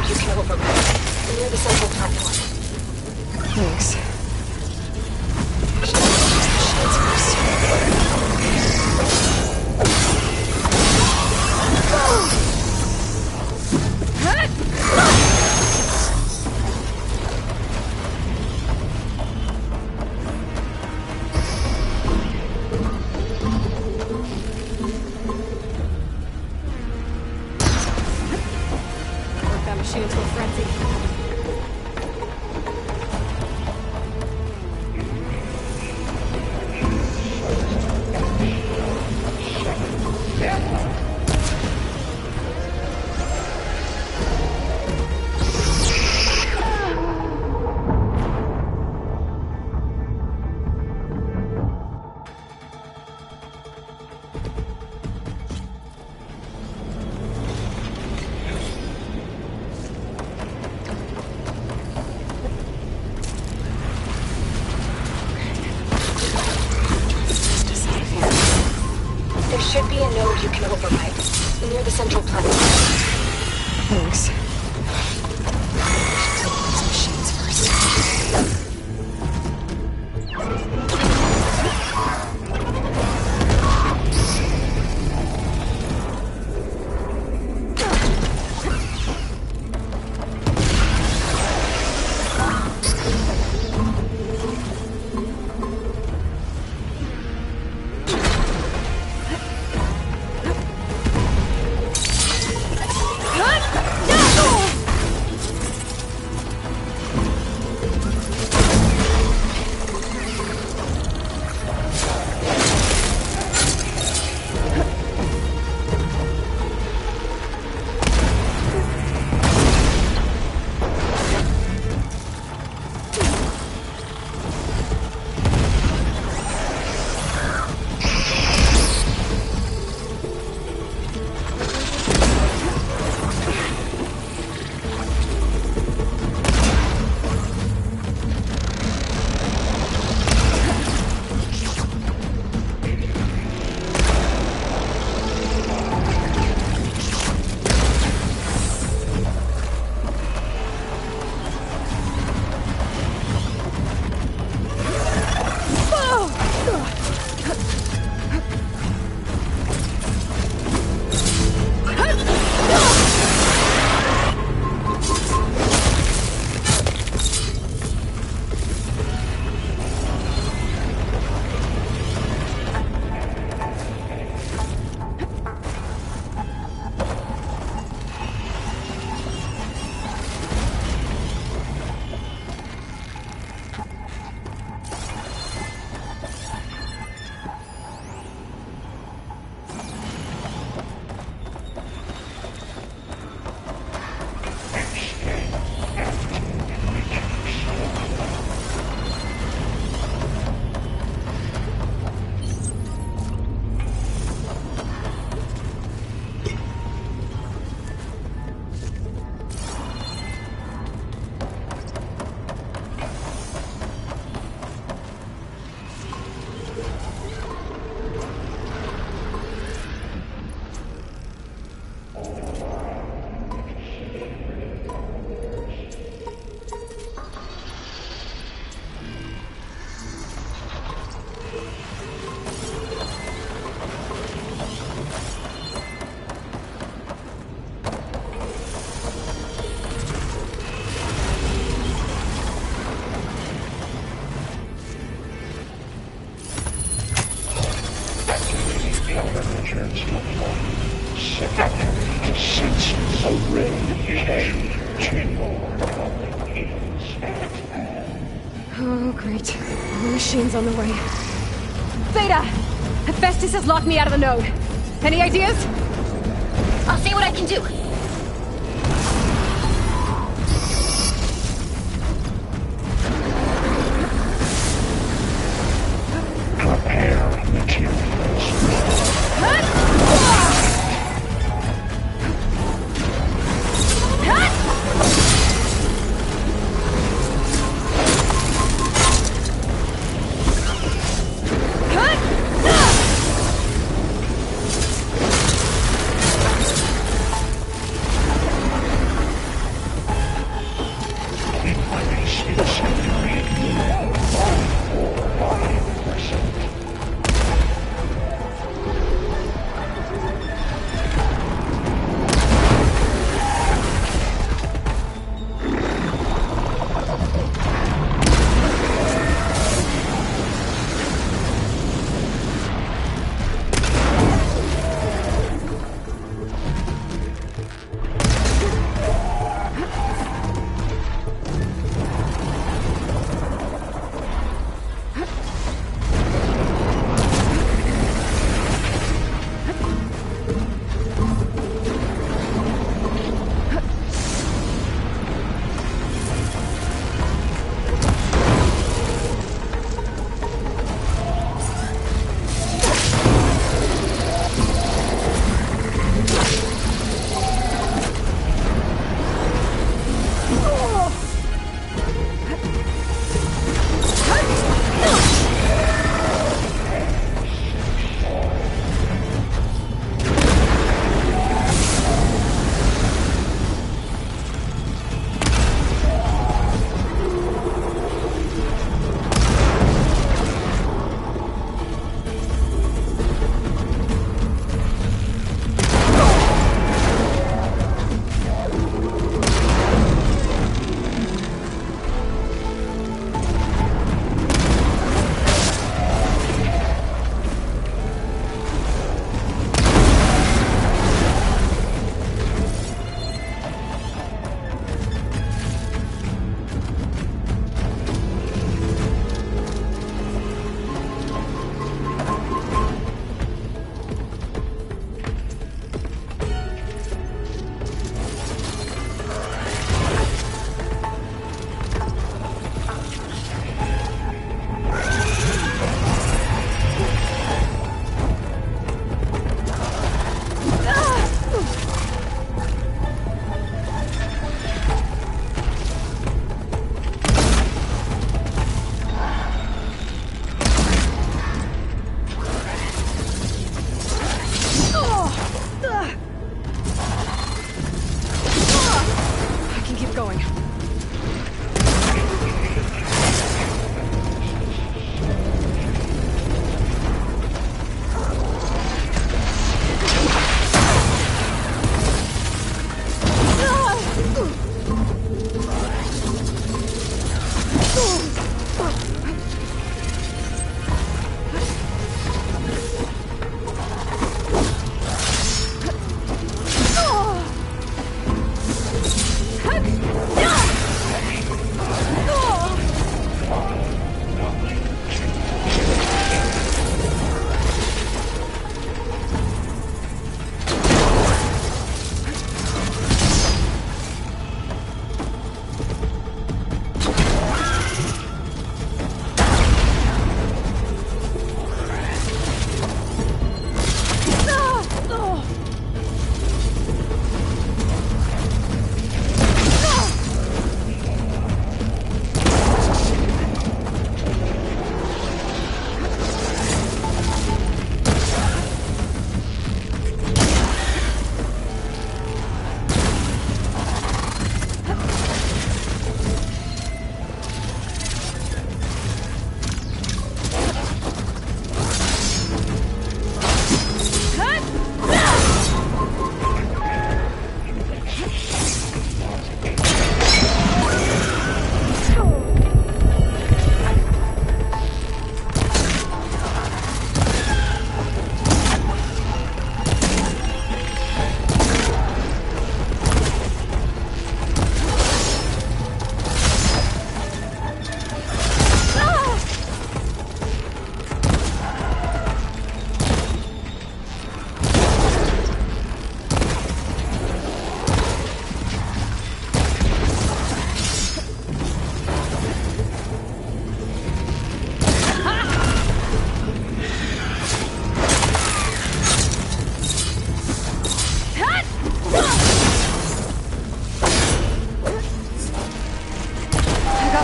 node you can override. Near the central platform. Thanks. Work that machine into a frenzy. There should be a node you can override. Near the central platform. Thanks. These machines first. Oh, great. More machines on the way. Theta! Hephaestus has locked me out of the node. Any ideas? I'll see what I can do. Prepare materials.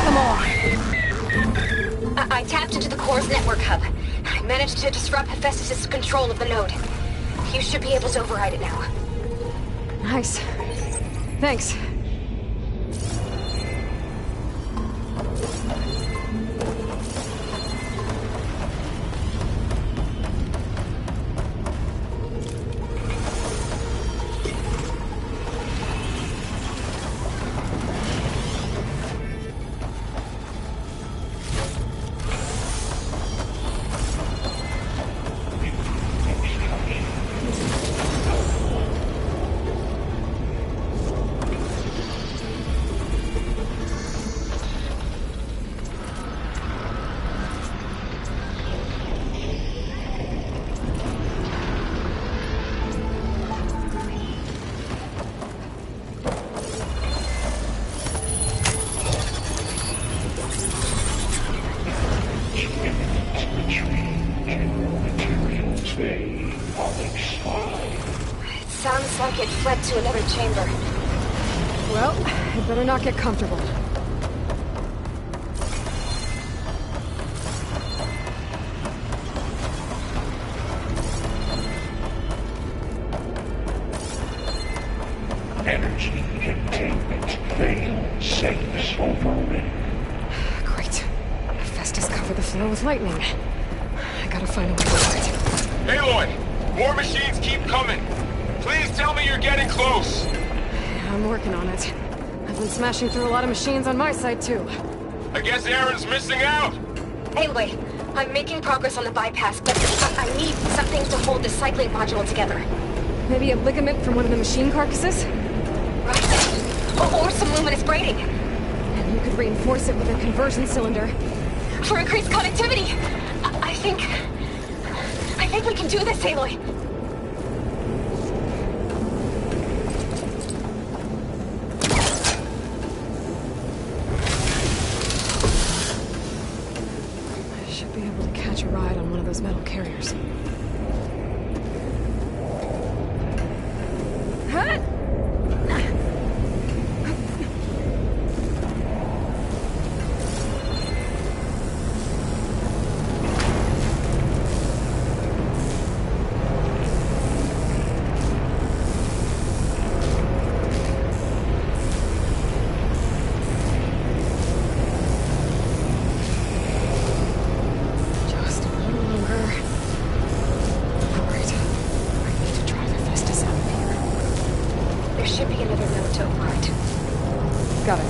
them all. I tapped into the core's network hub. I managed to disrupt Hephaestus' control of the node. You should be able to override it now. Nice. Thanks. Sounds like it fled to another chamber. Well, I'd better not get comfortable. Energy containment failed. Safe overridden. Great. Hephaestus covered the floor with lightning. I gotta find a way to it. Aloy! More machines keep coming! Please tell me you're getting close! I'm working on it. I've been smashing through a lot of machines on my side, too. I guess Aaron's missing out! Aloy, I'm making progress on the bypass, but I need something to hold the cycling module together. Maybe a ligament from one of the machine carcasses? Right. Or some luminous braiding. And you could reinforce it with a conversion cylinder. For increased connectivity! I think we can do this, Aloy! I should be able to catch a ride on one of those metal carriers. Huh? Just a little longer. Alright. I need to drive Hephaestus out of here. There should be another node to override. Got it.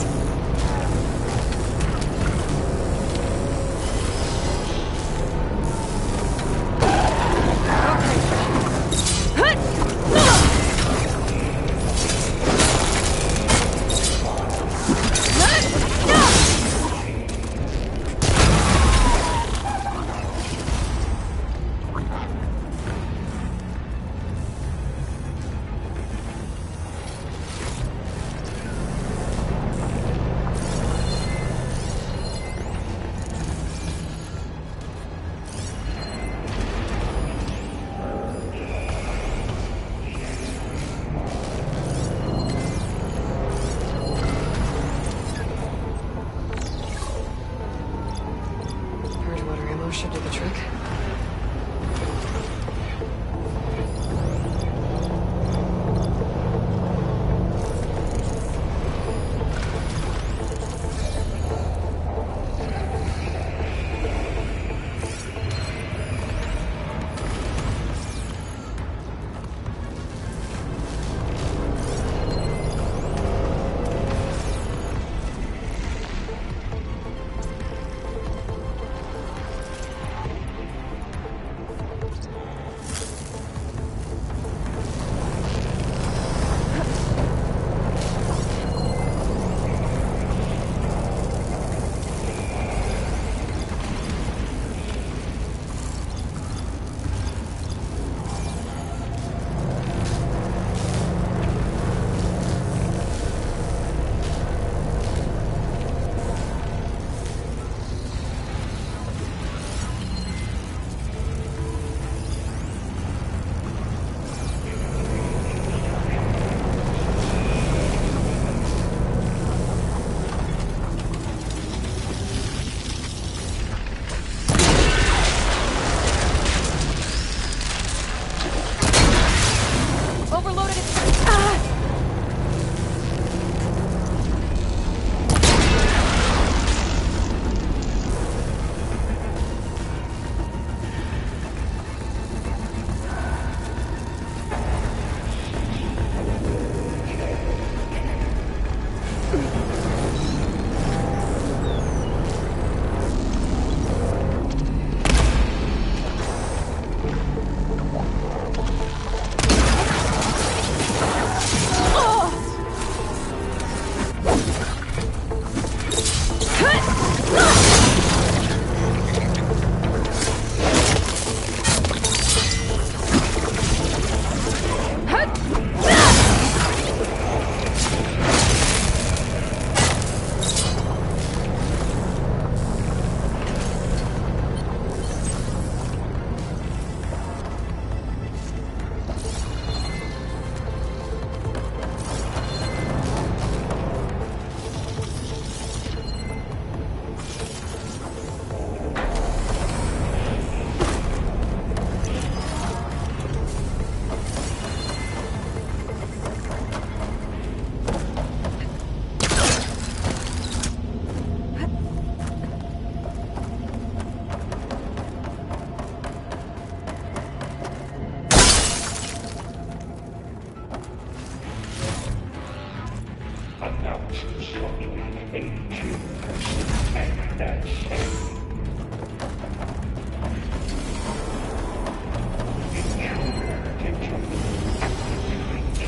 Purge water ammo should do the trick.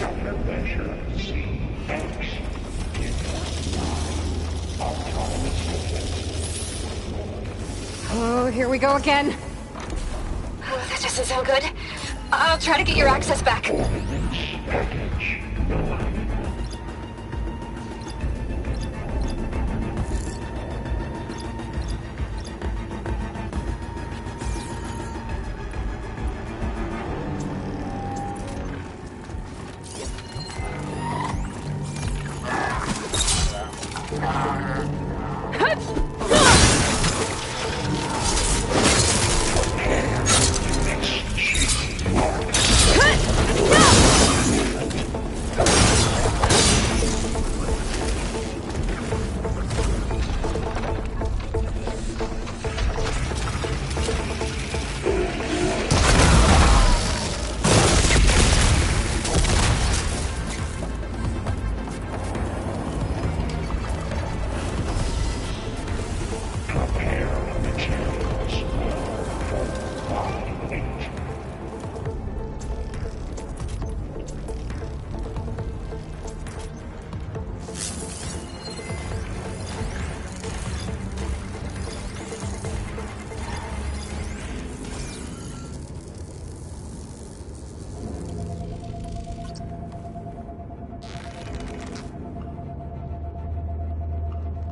Countermeasure CX. Autonomous system. Oh, here we go again. Oh, that doesn't sound good. I'll try to get your access back. Ordnance package 9.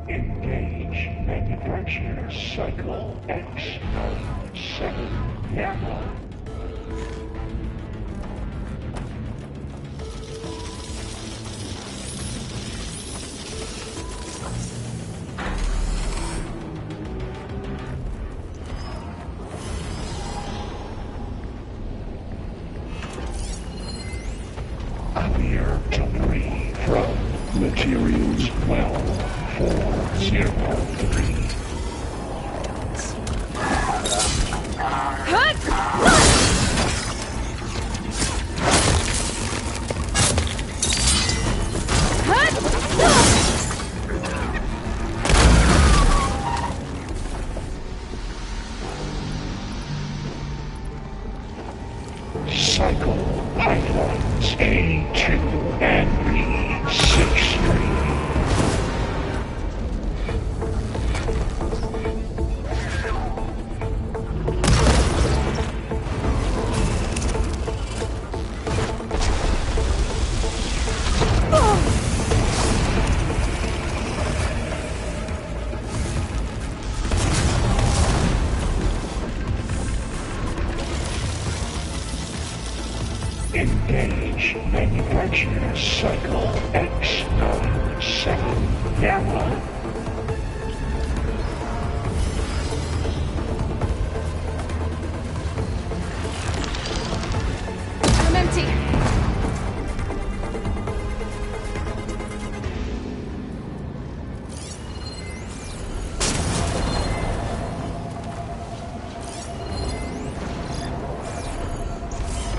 Engage manufacturer cycle X97 Gamma. Amir debris from materials well 403. Cycle pipelines A2 and B63. Engage manufacturer cycle X97 Gamma. I'm empty.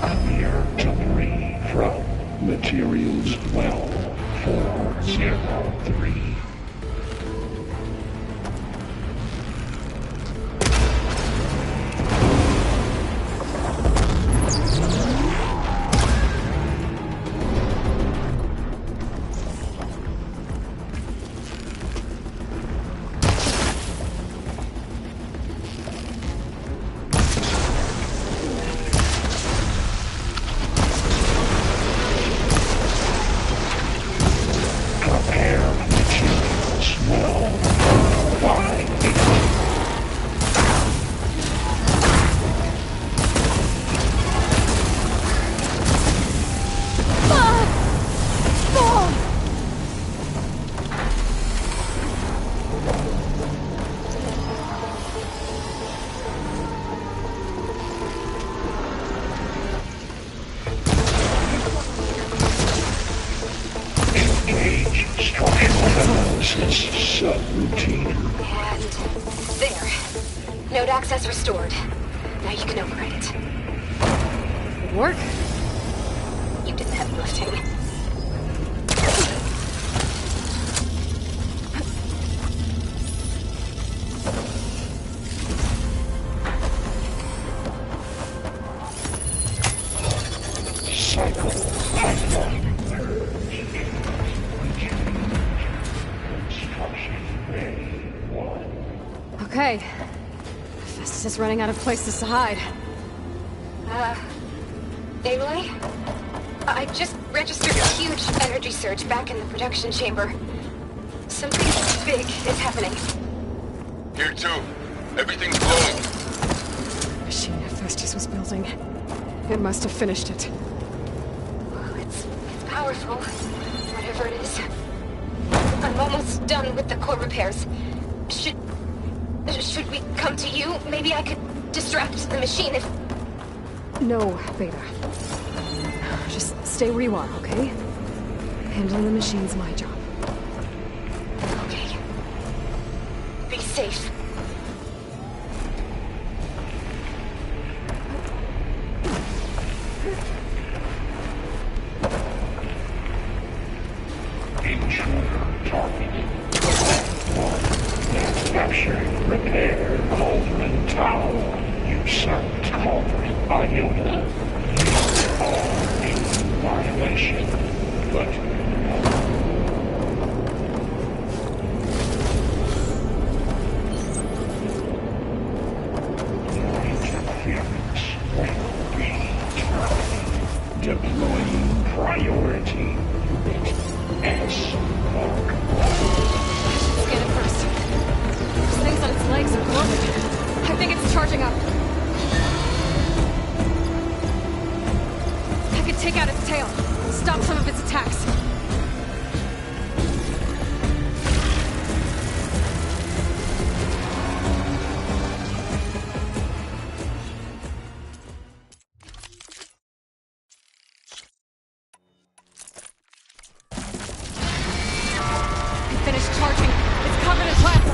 Amir debris from materials well 403. Prepare materials well 458. Engage structural analysis subroutine. And there. Node access restored. Now you can override it. Work? You did the heavy lifting. Okay. Festus is running out of places to hide. Aloy? I just registered a huge energy surge back in the production chamber. Something big is happening. Here too. Everything's glowing. The machine Hephaestus was building. It must have finished it. Well, it's powerful, whatever it is. I'm almost done with the core repairs. Should we come to you? Maybe I could distract the machine if... No, Beta. Just stay where you are, okay? Handling the machine's my job. Okay. Be safe. Intruder targeted. Captured, repair, Cauldron Tower. Usurped Cauldron Iota. You are in violation, but your interference will be terminated. Deploying priority unit S. Scan it first. Those things on its legs are glowing. I think it's charging up. I could take out its tail. Stop some of its attacks. It finished charging. It's covered in plasma.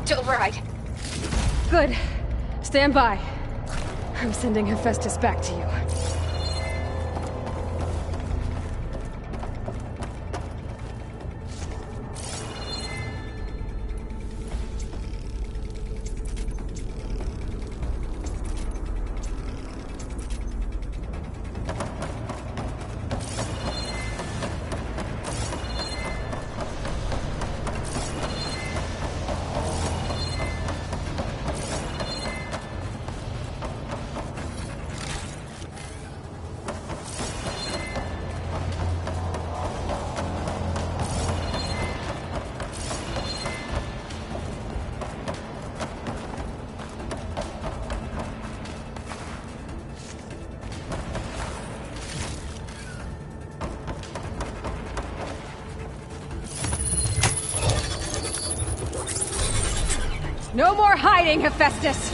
to override. Good. Stand by. I'm sending Hephaestus back to you. No more hiding, Hephaestus!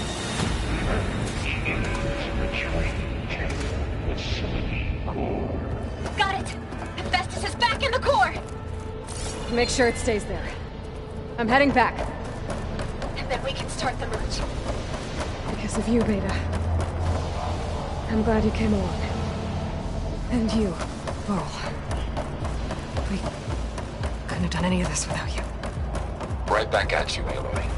Got it! Hephaestus is back in the core! Make sure it stays there. I'm heading back. And then we can start the merge. Because of you, Beta. I'm glad you came along. And you, Varl. We couldn't have done any of this without you. Right back at you, Aloy.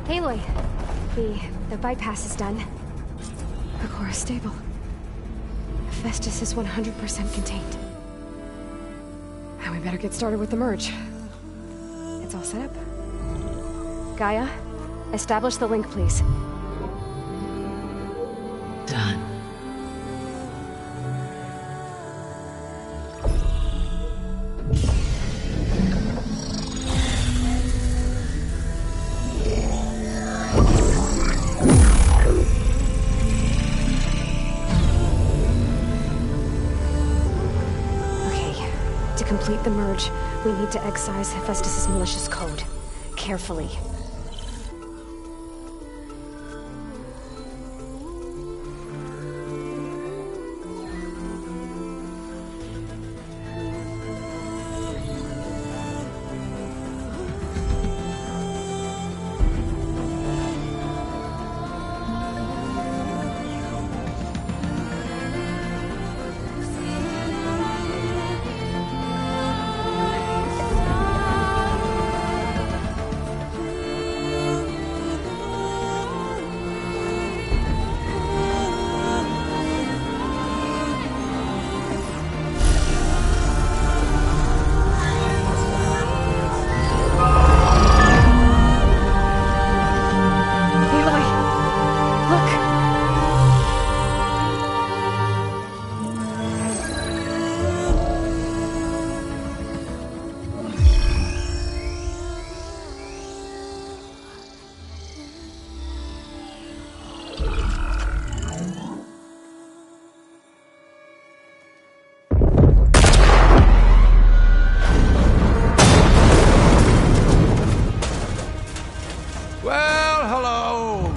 Aloy, the bypass is done. The core is stable. Hephaestus is 100% contained. And we better get started with the merge. It's all set up. Gaia, establish the link, please. Done. To complete the merge, we need to excise Hephaestus' malicious code. Carefully.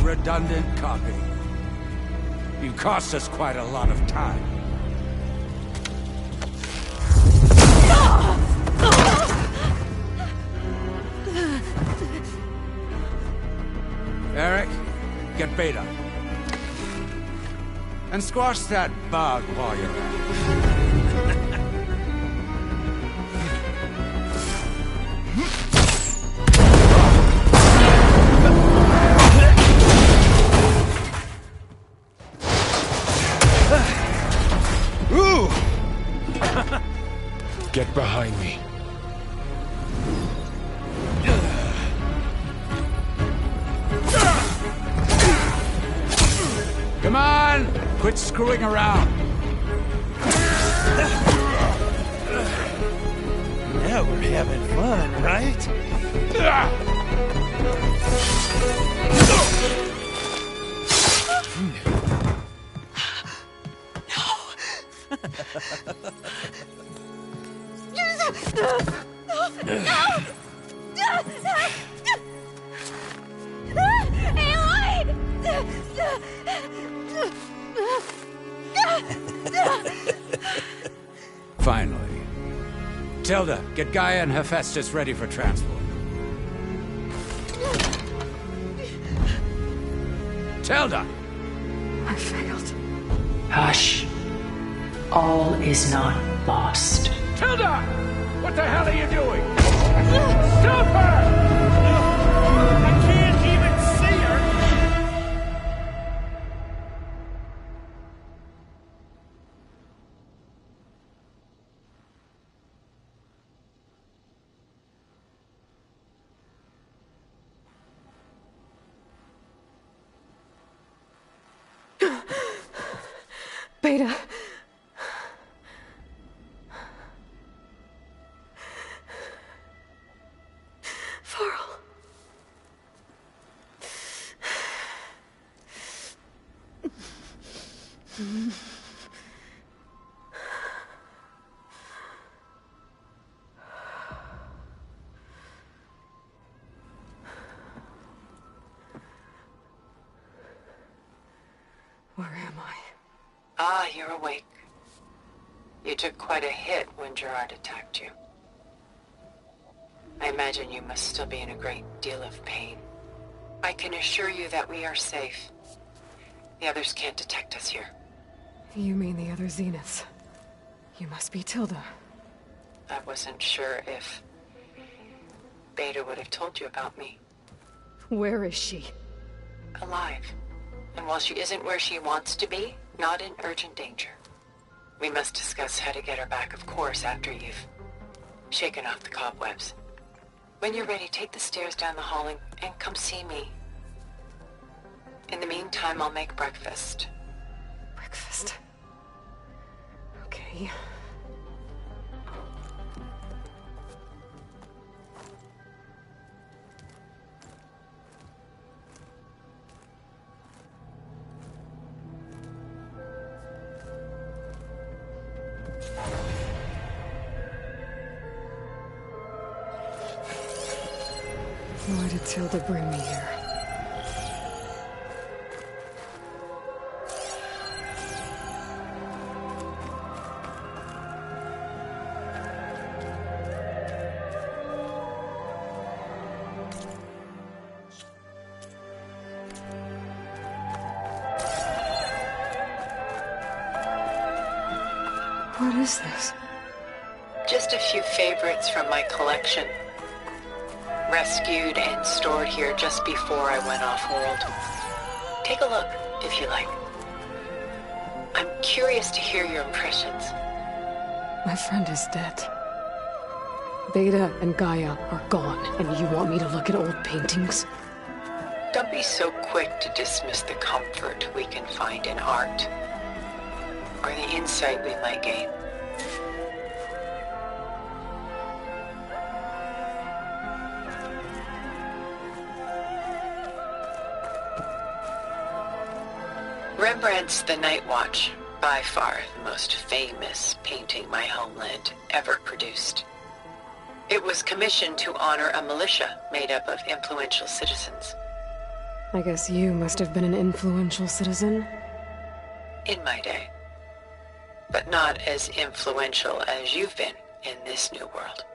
Redundant copy. You cost us quite a lot of time. Eric, get Beta. And squash that bug while you're at it. Get behind me. Come on! Quit screwing around! Now we're having fun, right? Finally. Tilda, get Gaia and Hephaestus ready for transport. Tilda! I failed. Hush. All is not lost. Tilda! What the hell are you doing? Stop her! I can't even see her! Beta. Varl. Where am I? Ah, you're awake. You took quite a hit when Gerard attacked you. I imagine you must still be in a great deal of pain. I can assure you that we are safe. The others can't detect us here. You mean the other Zeniths? You must be Tilda. I wasn't sure if Beta would have told you about me. Where is she? Alive. And while she isn't where she wants to be, not in urgent danger. We must discuss how to get her back, of course, after you've shaken off the cobwebs. When you're ready, take the stairs down the hall and come see me. In the meantime, I'll make breakfast. Breakfast. Okay. Why did Tilda bring me here? What is this? Just a few favorites from my collection. Rescued and stored here just before I went off-world. Take a look, if you like. I'm curious to hear your impressions. My friend is dead. Beta and Gaia are gone, and you want me to look at old paintings? Don't be so quick to dismiss the comfort we can find in art, or the insight we might gain. Rembrandt's The Night Watch, by far the most famous painting my homeland ever produced. It was commissioned to honor a militia made up of influential citizens. I guess you must have been an influential citizen. In my day. But not as influential as you've been in this new world.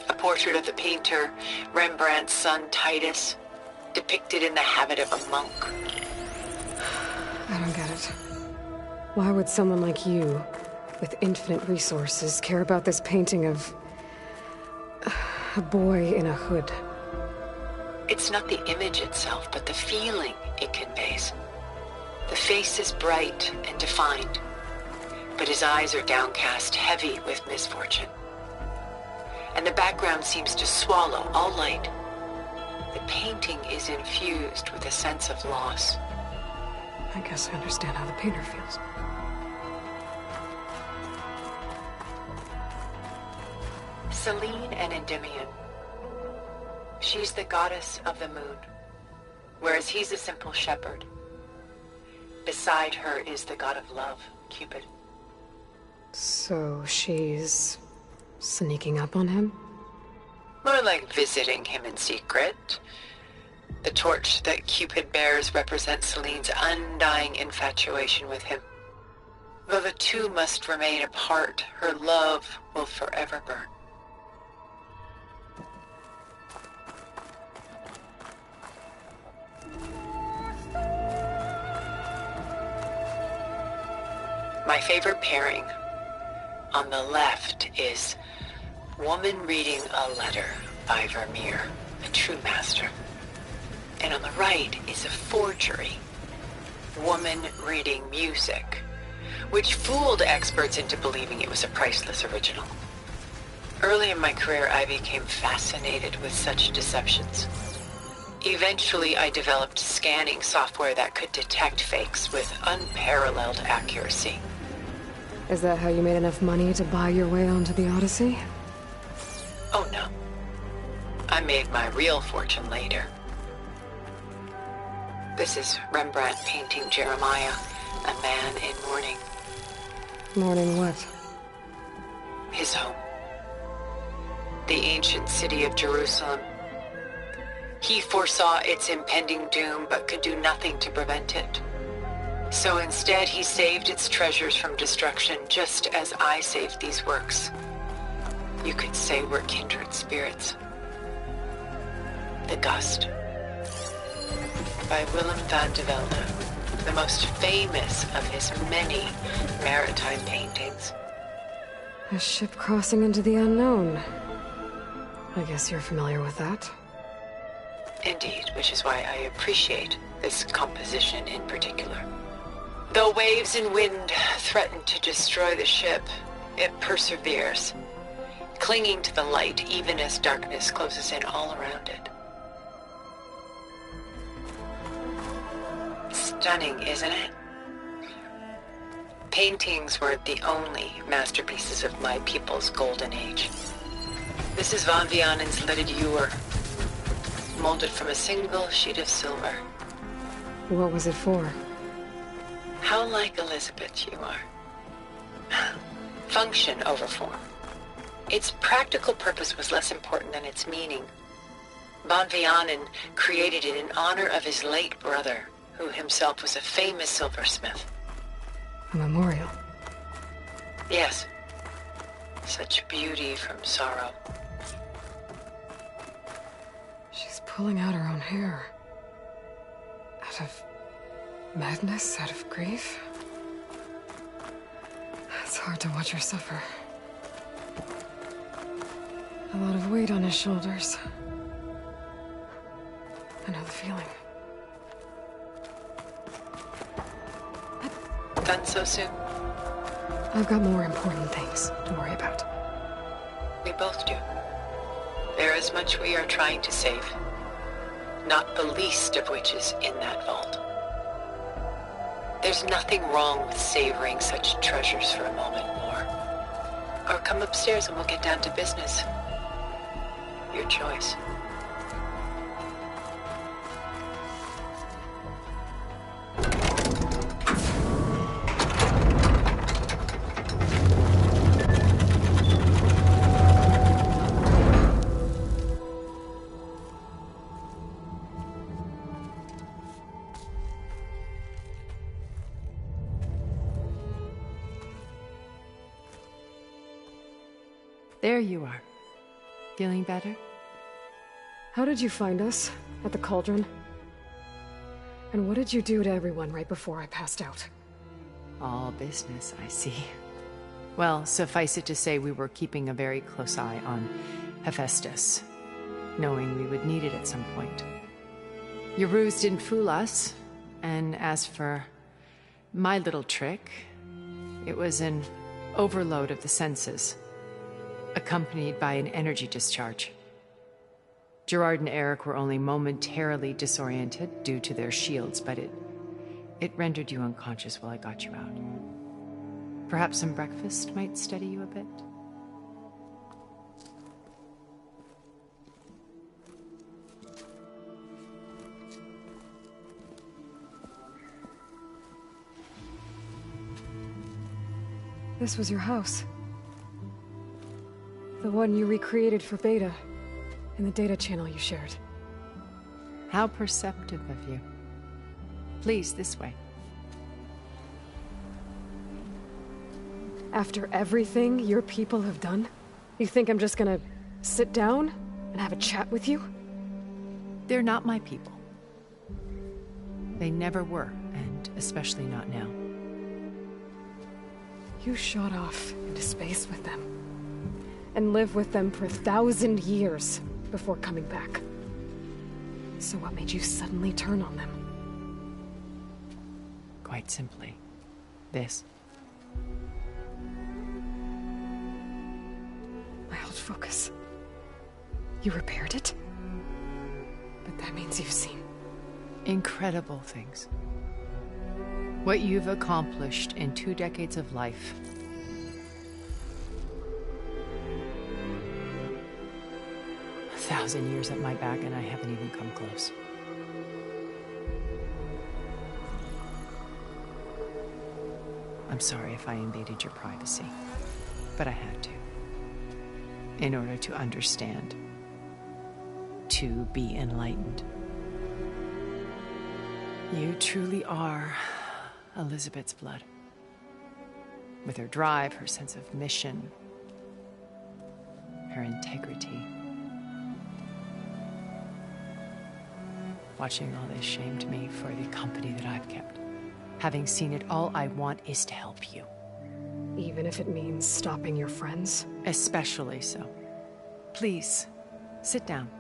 A portrait of the painter, Rembrandt's son Titus, depicted in the habit of a monk. I don't get it. Why would someone like you, with infinite resources, care about this painting of a boy in a hood? It's not the image itself, but the feeling it conveys. The face is bright and defined, but his eyes are downcast, heavy with misfortune. And the background seems to swallow all light. The painting is infused with a sense of loss. I guess I understand how the painter feels. Selene and Endymion. She's the goddess of the moon, whereas he's a simple shepherd. Beside her is the god of love, Cupid. So she's sneaking up on him? More like visiting him in secret. The torch that Cupid bears represents Selene's undying infatuation with him. Though the two must remain apart, her love will forever burn. My favorite pairing on the left is woman reading a letter by Vermeer, a true master. And on the right is a forgery, woman reading music, which fooled experts into believing it was a priceless original. Early in my career, I became fascinated with such deceptions. Eventually, I developed scanning software that could detect fakes with unparalleled accuracy. Is that how you made enough money to buy your way onto the Odyssey? Oh no. I made my real fortune later. This is Rembrandt painting Jeremiah, a man in mourning. Mourning what? His home. The ancient city of Jerusalem. He foresaw its impending doom, but could do nothing to prevent it. So instead, he saved its treasures from destruction, just as I saved these works. You could say we're kindred spirits. The Gust. By Willem van de Velde, the most famous of his many maritime paintings. A ship crossing into the unknown. I guess you're familiar with that. Indeed, which is why I appreciate this composition in particular. Though waves and wind threaten to destroy the ship, it perseveres, clinging to the light even as darkness closes in all around it. Stunning, isn't it? Paintings were the only masterpieces of my people's golden age. This is Van Vianen's Lidded Ewer, molded from a single sheet of silver. What was it for? How like Elizabeth you are. Function over form. Its practical purpose was less important than its meaning. Van Vianen created it in honor of his late brother, who himself was a famous silversmith. A memorial. Yes. Such beauty from sorrow. She's pulling out her own hair. Out of madness, out of grief. It's hard to watch her suffer. A lot of weight on his shoulders. I know the feeling. Done so soon? I've got more important things to worry about. We both do. There is much we are trying to save. Not the least of which is in that vault. There's nothing wrong with savoring such treasures for a moment more. Or come upstairs and we'll get down to business. Your choice. There you are. Feeling better? How did you find us? At the cauldron? And what did you do to everyone right before I passed out? All business, I see. Well, suffice it to say we were keeping a very close eye on Hephaestus, knowing we would need it at some point. Your ruse didn't fool us, and as for my little trick, it was an overload of the senses, accompanied by an energy discharge. Gerard and Eric were only momentarily disoriented due to their shields, but it rendered you unconscious while I got you out. Perhaps some breakfast might steady you a bit? This was your house. The one you recreated for Beta, in the data channel you shared. How perceptive of you. Please, this way. After everything your people have done, you think I'm just gonna sit down and have a chat with you? They're not my people. They never were, and especially not now. You shot off into space with them, and lived with them for 1,000 years before coming back. So what made you suddenly turn on them? Quite simply, this. My old focus. You repaired it? But that means you've seen incredible things. What you've accomplished in 2 decades of life. A 1,000 years at my back and I haven't even come close. I'm sorry if I invaded your privacy, but I had to. In order to understand. To be enlightened. You truly are Elizabeth's blood. With her drive, her sense of mission, her integrity. Watching all this shamed me for the company that I've kept. Having seen it, all I want is to help you. Even if it means stopping your friends? Especially so. Please, sit down.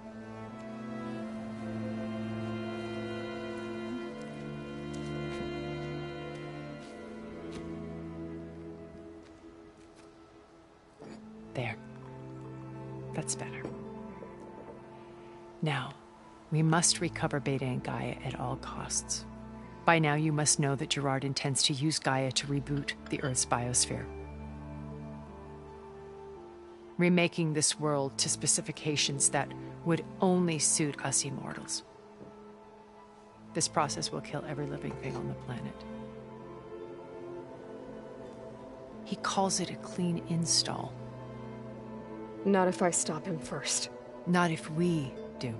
There. That's better. Now, we must recover Beta and Gaia at all costs. By now, you must know that Gerard intends to use Gaia to reboot the Earth's biosphere. Remaking this world to specifications that would only suit us immortals. This process will kill every living thing on the planet. He calls it a clean install. Not if I stop him first. Not if we do.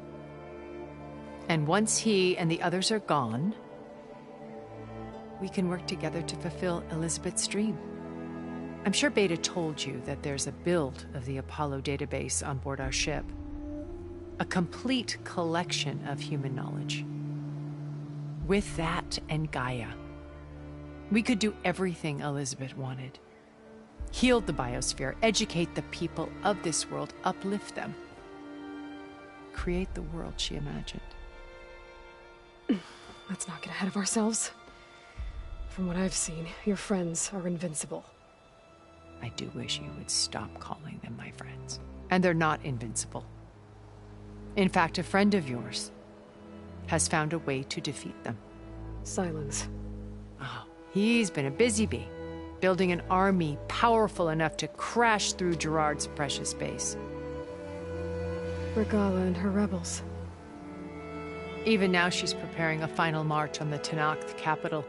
And once he and the others are gone, we can work together to fulfill Elizabeth's dream. I'm sure Beta told you that there's a build of the Apollo database on board our ship. A complete collection of human knowledge. With that and Gaia, we could do everything Elizabeth wanted. Heal the biosphere, educate the people of this world, uplift them. Create the world she imagined. Let's not get ahead of ourselves. From what I've seen, your friends are invincible. I do wish you would stop calling them my friends. And they're not invincible. In fact, a friend of yours has found a way to defeat them. Silence. Oh, he's been a busy bee, building an army powerful enough to crash through Gerard's precious base. Regala and her rebels. Even now she's preparing a final march on the Tenakth capital.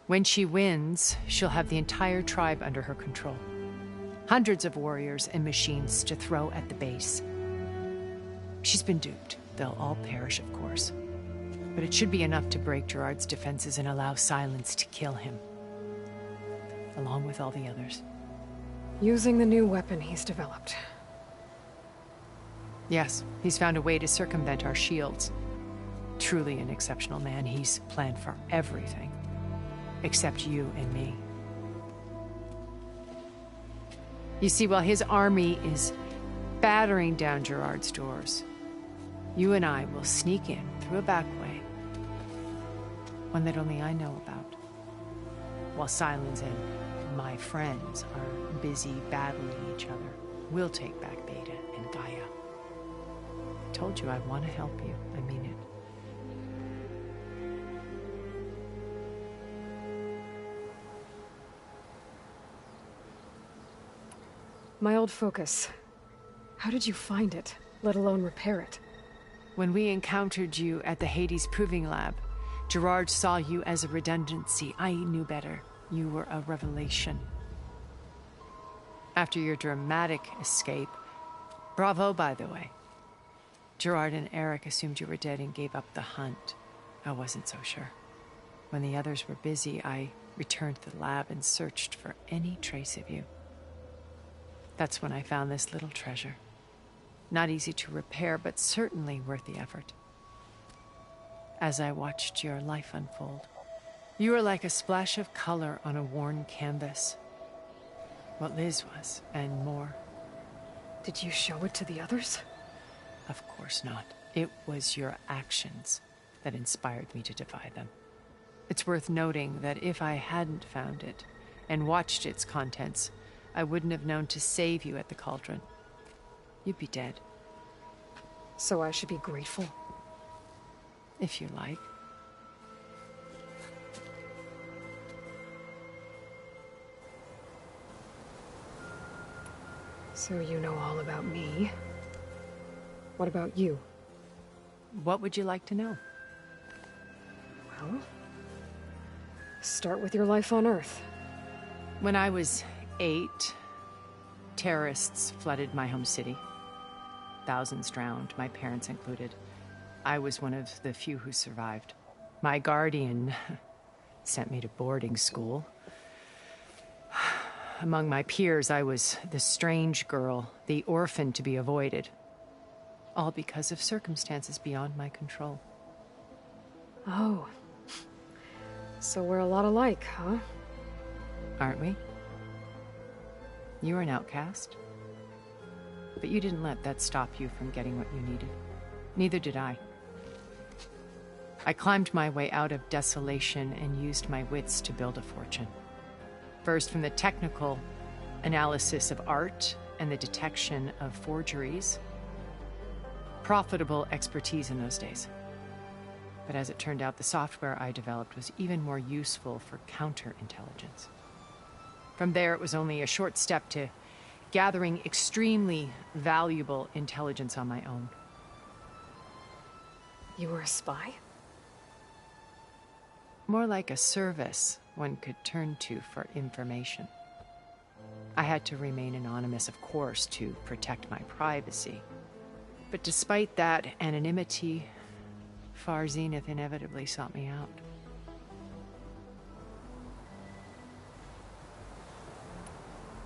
When she wins, she'll have the entire tribe under her control. Hundreds of warriors and machines to throw at the base. She's been duped. They'll all perish, of course. But it should be enough to break Gerard's defenses and allow Silence to kill him. Along with all the others. Using the new weapon he's developed. Yes, he's found a way to circumvent our shields. Truly an exceptional man. He's planned for everything. Except you and me. You see, while his army is battering down Gerard's doors, you and I will sneak in through a back way. One that only I know about. While Silence and my friends are busy battling each other, we'll take back Beta and Gaia. told you I want to help you. I mean it. My old focus. How did you find it, let alone repair it? When we encountered you at the Hades Proving Lab, Gerard saw you as a redundancy. I knew better. You were a revelation. After your dramatic escape, bravo, by the way. Gerard and Eric assumed you were dead and gave up the hunt. I wasn't so sure. When the others were busy, I returned to the lab and searched for any trace of you. That's when I found this little treasure. Not easy to repair, but certainly worth the effort. As I watched your life unfold, you were like a splash of color on a worn canvas. What Liz was, and more. Did you show it to the others? Of course not. It was your actions that inspired me to defy them. It's worth noting that if I hadn't found it and watched its contents, I wouldn't have known to save you at the cauldron. You'd be dead. So I should be grateful? If you like. So you know all about me. What about you? What would you like to know? Well, start with your life on Earth. When I was 8, terrorists flooded my home city. Thousands drowned, my parents included. I was one of the few who survived. My guardian sent me to boarding school. Among my peers, I was the strange girl, the orphan to be avoided. All because of circumstances beyond my control. Oh. So we're a lot alike, huh? Aren't we? You were an outcast. But you didn't let that stop you from getting what you needed. Neither did I. I climbed my way out of desolation and used my wits to build a fortune. First, from the technical analysis of art and the detection of forgeries. Profitable expertise in those days. But as it turned out, the software I developed was even more useful for counterintelligence. From there, it was only a short step to gathering extremely valuable intelligence on my own. You were a spy? More like a service one could turn to for information. I had to remain anonymous, of course, to protect my privacy. But despite that anonymity, Far Zenith inevitably sought me out.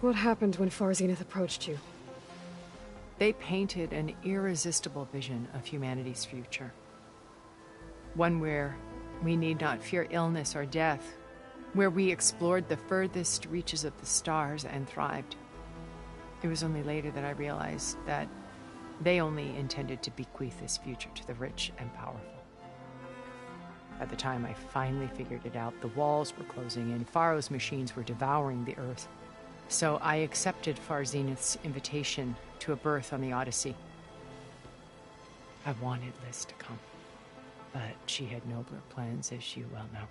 What happened when Far Zenith approached you? They painted an irresistible vision of humanity's future. One where we need not fear illness or death, where we explored the furthest reaches of the stars and thrived. It was only later that I realized that they only intended to bequeath this future to the rich and powerful. By the time I finally figured it out, the walls were closing in, Pharaoh's machines were devouring the Earth. So I accepted Far Zenith's invitation to a berth on the Odyssey. I wanted Liz to come, but she had nobler plans, as you well know.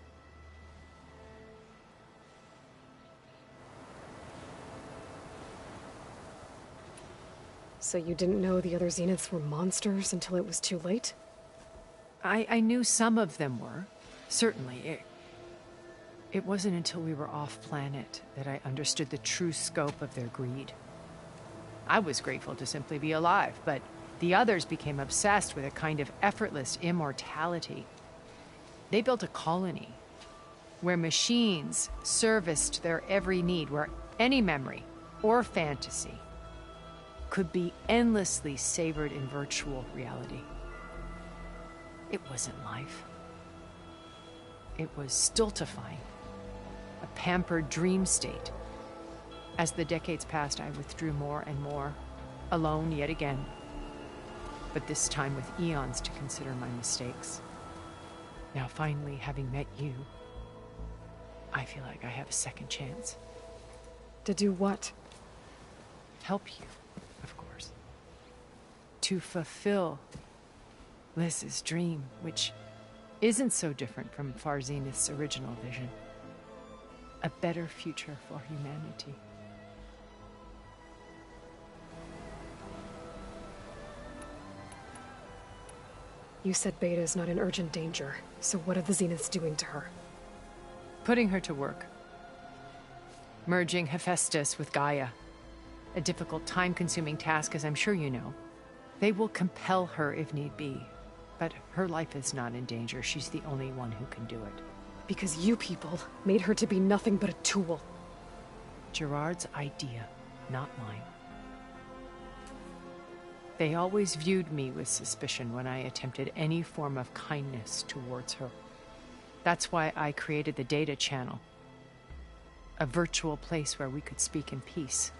So you didn't know the other Zeniths were monsters until it was too late? I knew some of them were, certainly. It wasn't until we were off-planet that I understood the true scope of their greed. I was grateful to simply be alive, but the others became obsessed with a kind of effortless immortality. They built a colony where machines serviced their every need, where any memory or fantasy could be endlessly savored in virtual reality. It wasn't life. It was stultifying, a pampered dream state. As the decades passed, I withdrew more and more, alone yet again, but this time with eons to consider my mistakes. Now, finally, having met you, I feel like I have a second chance. To do what? Help you, of course. To fulfill Liz's dream, which isn't so different from Far Zenith's original vision. A better future for humanity. You said Beta is not in urgent danger, so what are the Zeniths doing to her? Putting her to work. Merging Hephaestus with Gaia. A difficult, time-consuming task, as I'm sure you know. They will compel her if need be. But her life is not in danger. She's the only one who can do it. Because you people made her to be nothing but a tool. Gerard's idea, not mine. They always viewed me with suspicion when I attempted any form of kindness towards her. That's why I created the data channel. A virtual place where we could speak in peace.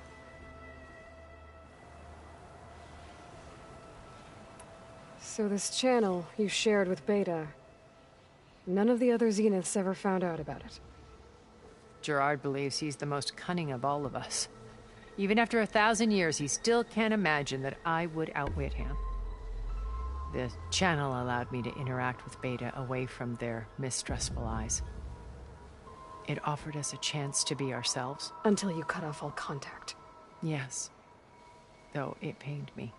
So this channel you shared with Beta, none of the other Zeniths ever found out about it. Gerard believes he's the most cunning of all of us. Even after 1,000 years, he still can't imagine that I would outwit him. The channel allowed me to interact with Beta away from their mistrustful eyes. It offered us a chance to be ourselves. Until you cut off all contact. Yes. Though it pained me.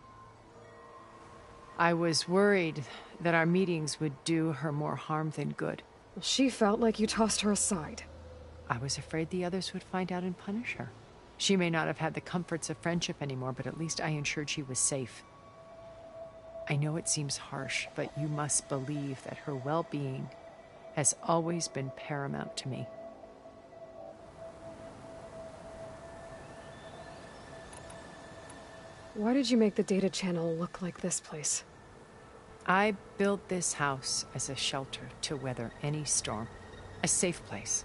I was worried that our meetings would do her more harm than good. Well, she felt like you tossed her aside. I was afraid the others would find out and punish her. She may not have had the comforts of friendship anymore, but at least I ensured she was safe. I know it seems harsh, but you must believe that her well-being has always been paramount to me. Why did you make the data channel look like this place? I built this house as a shelter to weather any storm. A safe place.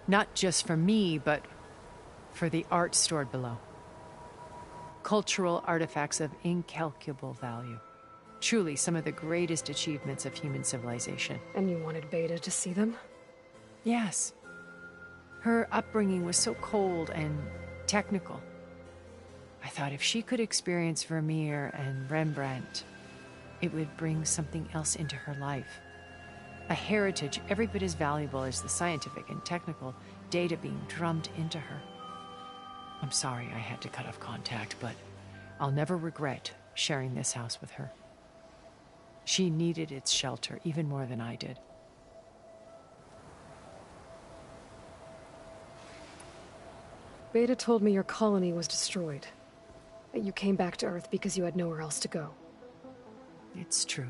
Not just for me, but for the art stored below. Cultural artifacts of incalculable value. Truly some of the greatest achievements of human civilization. And you wanted Beta to see them? Yes. Her upbringing was so cold and technical. I thought if she could experience Vermeer and Rembrandt, it would bring something else into her life. A heritage every bit as valuable as the scientific and technical data being drummed into her. I'm sorry I had to cut off contact, but I'll never regret sharing this house with her. She needed its shelter even more than I did. Beta told me your colony was destroyed. You came back to Earth because you had nowhere else to go. It's true.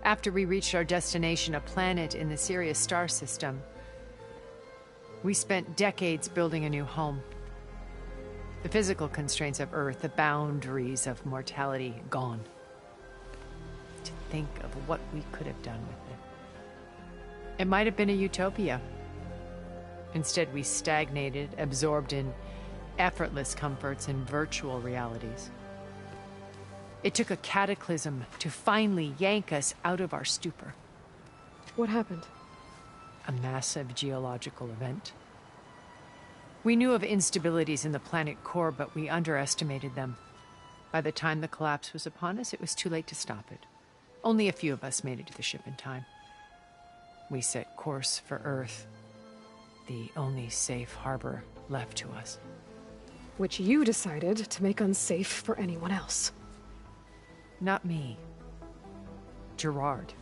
After we reached our destination, a planet in the Sirius star system, we spent decades building a new home. The physical constraints of Earth, the boundaries of mortality, gone. To think of what we could have done with it. It might have been a utopia. Instead, we stagnated, absorbed in effortless comforts and virtual realities. It took a cataclysm to finally yank us out of our stupor. What happened? A massive geological event. We knew of instabilities in the planet core, but we underestimated them. By the time the collapse was upon us, it was too late to stop it. Only a few of us made it to the ship in time. We set course for Earth, the only safe harbor left to us. Which you decided to make unsafe for anyone else. Not me. Gerard.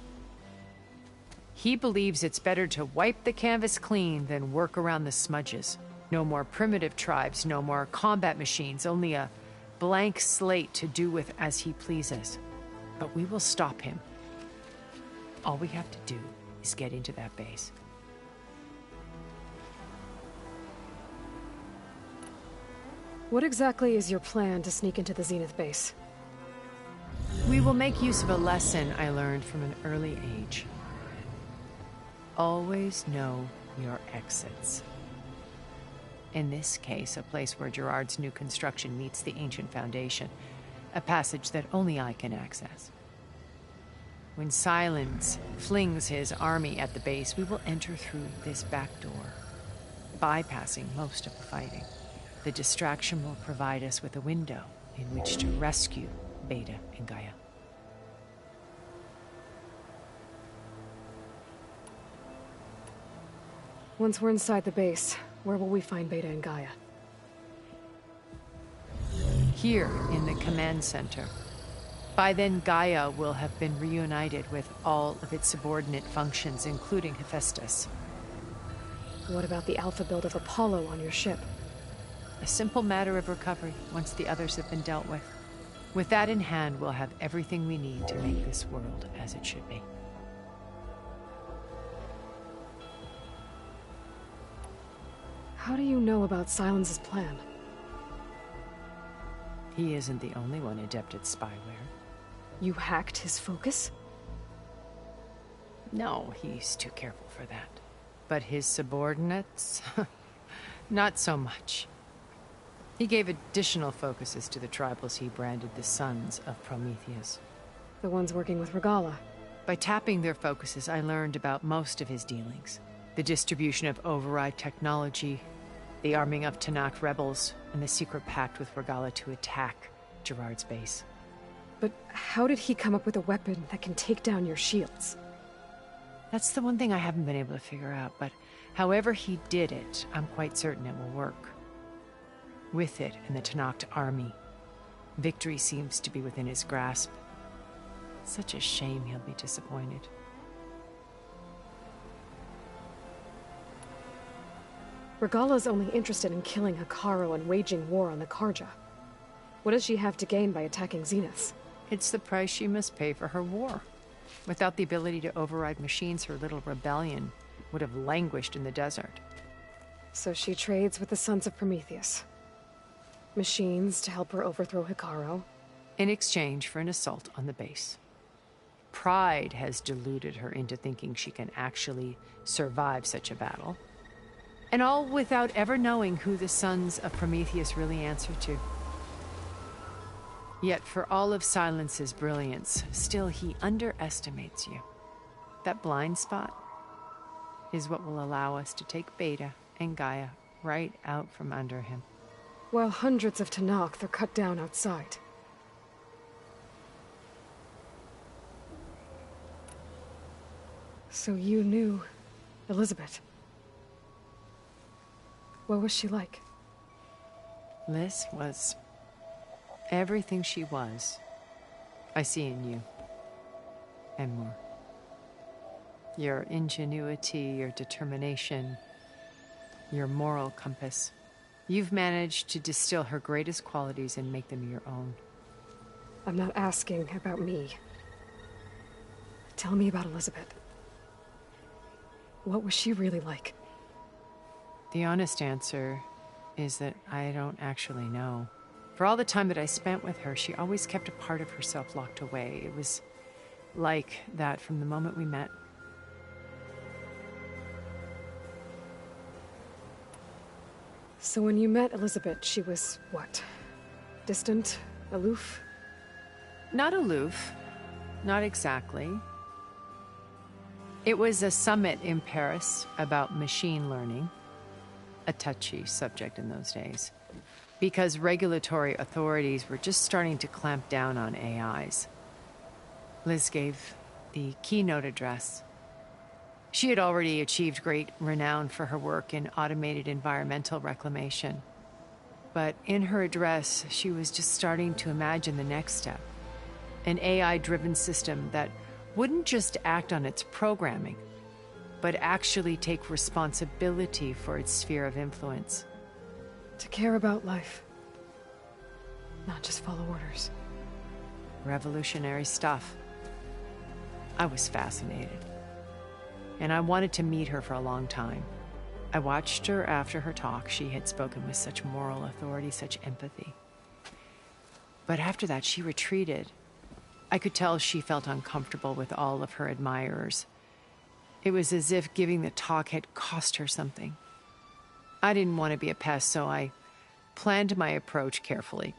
He believes it's better to wipe the canvas clean than work around the smudges. No more primitive tribes, no more combat machines, only a blank slate to do with as he pleases. But we will stop him. All we have to do is get into that base. What exactly is your plan to sneak into the Zenith base? We will make use of a lesson I learned from an early age. Always know your exits. In this case, a place where Gerard's new construction meets the ancient foundation, a passage that only I can access. When Silence flings his army at the base, we will enter through this back door, bypassing most of the fighting. The distraction will provide us with a window in which to rescue Beta and Gaia. Once we're inside the base, where will we find Beta and Gaia? Here in the command center. By then, Gaia will have been reunited with all of its subordinate functions, including Hephaestus. What about the Alpha build of Apollo on your ship? A simple matter of recovery once the others have been dealt with. With that in hand, we'll have everything we need to make this world as it should be. How do you know about Silence's plan? He isn't the only one adept at spyware. You hacked his focus? No, he's too careful for that. But his subordinates? Not so much. He gave additional focuses to the tribals he branded the Sons of Prometheus. The ones working with Regalla. By tapping their focuses, I learned about most of his dealings. The distribution of override technology, the arming of Tanakh rebels, and the secret pact with Regalla to attack Gerard's base. But how did he come up with a weapon that can take down your shields? That's the one thing I haven't been able to figure out, but however he did it, I'm quite certain it will work. With it and the Tanakh army, victory seems to be within his grasp. Such a shame he'll be disappointed. Regalla's only interested in killing Hekarro and waging war on the Karja. What does she have to gain by attacking Zenith? It's the price she must pay for her war. Without the ability to override machines, her little rebellion would have languished in the desert. So she trades with the Sons of Prometheus. Machines to help her overthrow Hekarro. In exchange for an assault on the base. Pride has deluded her into thinking she can actually survive such a battle. And all without ever knowing who the Sons of Prometheus really answer to. Yet for all of Silence's brilliance, still he underestimates you. That blind spot is what will allow us to take Beta and Gaia right out from under him. While hundreds of Tanakh are cut down outside. So you knew Elizabeth. What was she like? Liz was everything she was. I see in you. And more. Your ingenuity, your determination, your moral compass. You've managed to distill her greatest qualities and make them your own. I'm not asking about me. Tell me about Elizabeth. What was she really like? The honest answer is that I don't actually know. For all the time that I spent with her, she always kept a part of herself locked away. It was like that from the moment we met. So when you met Elizabeth, she was what? Distant? Aloof? Not aloof. Not exactly. It was a summit in Paris about machine learning. A touchy subject in those days. Because regulatory authorities were just starting to clamp down on AIs. Liz gave the keynote address. She had already achieved great renown for her work in automated environmental reclamation. But in her address, she was just starting to imagine the next step. An AI-driven system that wouldn't just act on its programming, but actually take responsibility for its sphere of influence. To care about life. Not just follow orders. Revolutionary stuff. I was fascinated. And I wanted to meet her for a long time. I watched her after her talk. She had spoken with such moral authority, such empathy. But after that, she retreated. I could tell she felt uncomfortable with all of her admirers. It was as if giving the talk had cost her something. I didn't want to be a pest, so I planned my approach carefully.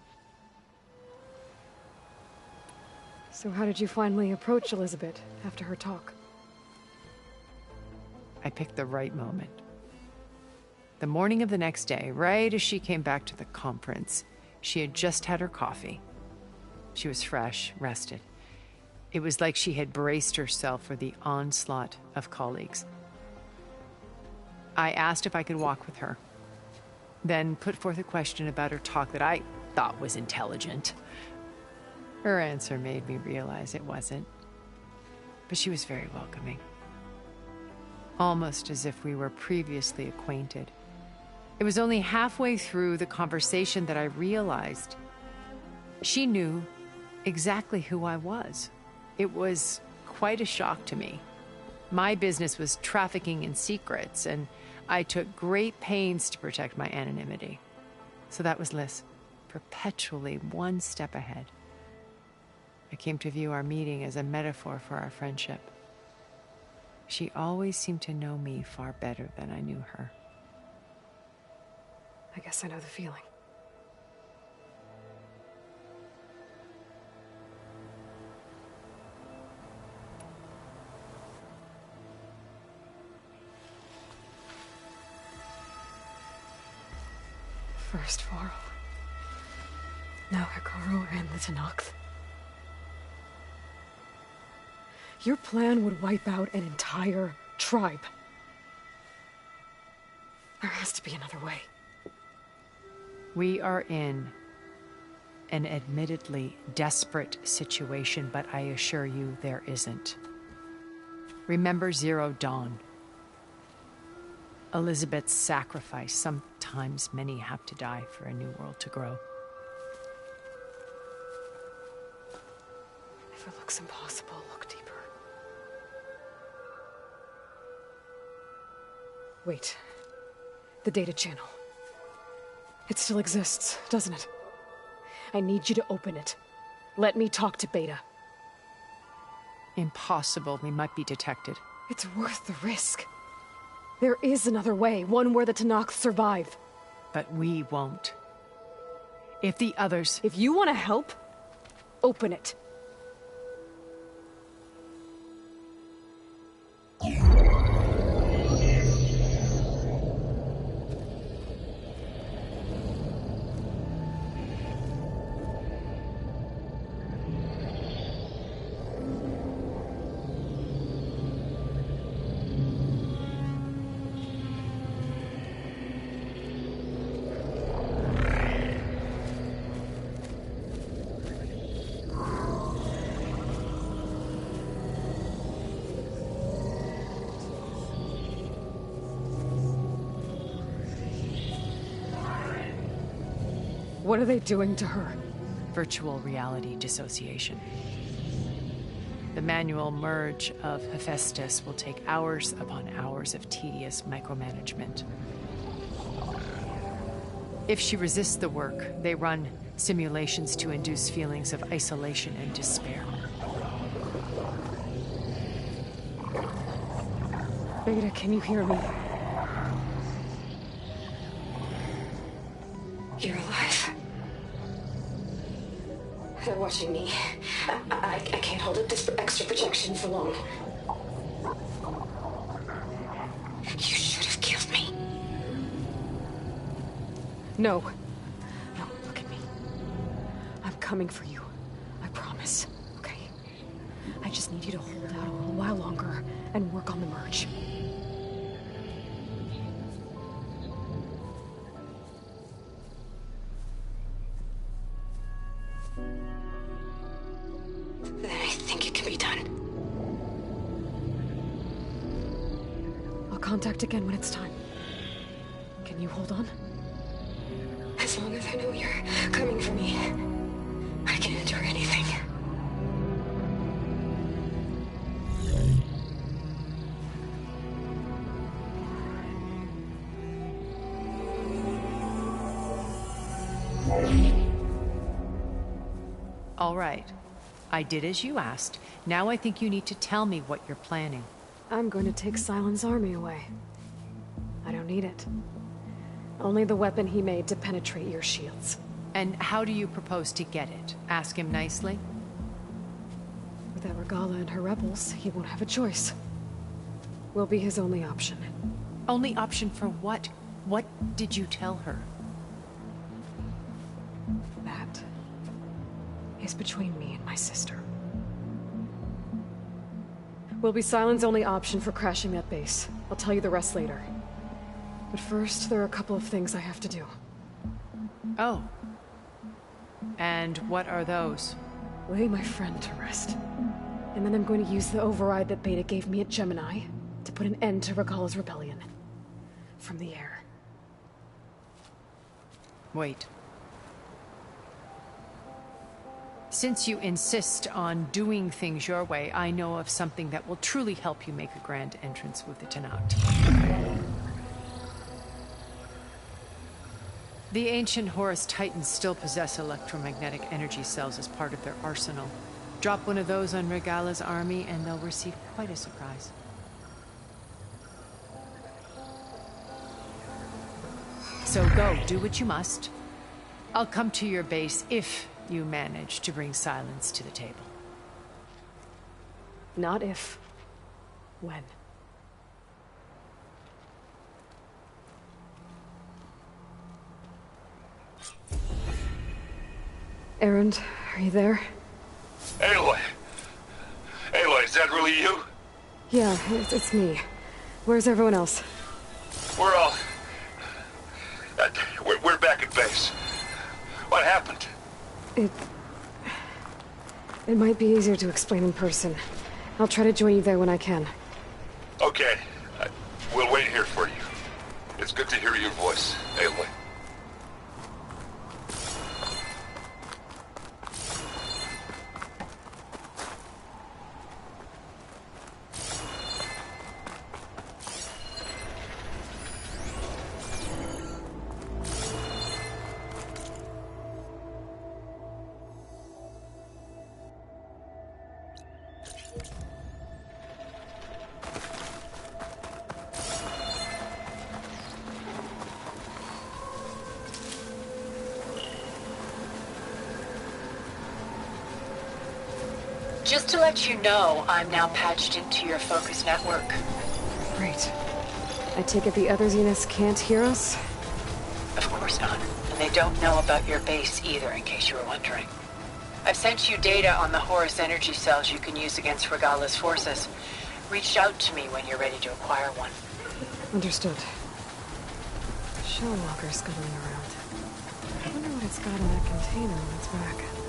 So how did you finally approach Elizabeth after her talk? I picked the right moment. The morning of the next day, right as she came back to the conference, she had just had her coffee. She was fresh, rested. It was like she had braced herself for the onslaught of colleagues. I asked if I could walk with her, then put forth a question about her talk that I thought was intelligent. Her answer made me realize it wasn't, but she was very welcoming. Almost as if we were previously acquainted. It was only halfway through the conversation that I realized she knew exactly who I was. It was quite a shock to me. My business was trafficking in secrets, and I took great pains to protect my anonymity. So that was Liz, perpetually one step ahead. I came to view our meeting as a metaphor for our friendship. She always seemed to know me far better than I knew her. I guess I know the feeling. First Varl, now Hekarro and the Tenakth. Your plan would wipe out an entire tribe. There has to be another way. We are in an admittedly desperate situation, but I assure you there isn't. Remember Zero Dawn. Elizabeth's sacrifice. Sometimes many have to die for a new world to grow. If it looks impossible, look deeper. Wait. The data channel. It still exists, doesn't it? I need you to open it. Let me talk to Beta. Impossible. We might be detected. It's worth the risk. There is another way, one where the Tenakth survive. But we won't. If the others... If you want to help, open it. What are they doing to her? Virtual reality dissociation. The manual merge of Hephaestus will take hours upon hours of tedious micromanagement. If she resists the work, they run simulations to induce feelings of isolation and despair. Beta, can you hear me? You're alive. They're watching me. I can't hold up this extra protection for long. You should have killed me. No. No, look at me. I'm coming for you. I promise. Okay? I just need you to hold out a little while longer and work on the merge. Contact again when it's time. Can you hold on? As long as I know you're coming for me, I can endure anything. All right. I did as you asked. Now I think you need to tell me what you're planning. I'm going to take Sylens' army away. I don't need it. Only the weapon he made to penetrate your shields. And how do you propose to get it? Ask him nicely? Without Regalla and her rebels, he won't have a choice. We'll be his only option. Only option for what? What did you tell her? That is between me and my sister. Will be Sylens' only option for crashing that base. I'll tell you the rest later. But first, there are a couple of things I have to do. Oh. And what are those? Lay my friend to rest. And then I'm going to use the override that Beta gave me at Gemini to put an end to Regalla's rebellion. From the air. Wait. Since you insist on doing things your way, I know of something that will truly help you make a grand entrance with the Tenat. The ancient Horus Titans still possess electromagnetic energy cells as part of their arsenal. Drop one of those on Regalla's army and they'll receive quite a surprise. So go, do what you must. I'll come to your base if you manage to bring silence to the table. Not if. When. Erend, are you there? Aloy! Aloy, is that really you? Yeah, it's me. Where's everyone else? We're all... We're back at base. What happened? It might be easier to explain in person. I'll try to join you there when I can. Okay. We'll wait here for you. It's good to hear your voice, Aloy. Just to let you know, I'm now patched into your focus network. Great. I take it the other Zeniths can't hear us? Of course not. And they don't know about your base either, in case you were wondering. I've sent you data on the Horus energy cells you can use against Regalla's forces. Reach out to me when you're ready to acquire one. Understood. Shell walker scuttling around. I wonder what it's got in that container when it's back.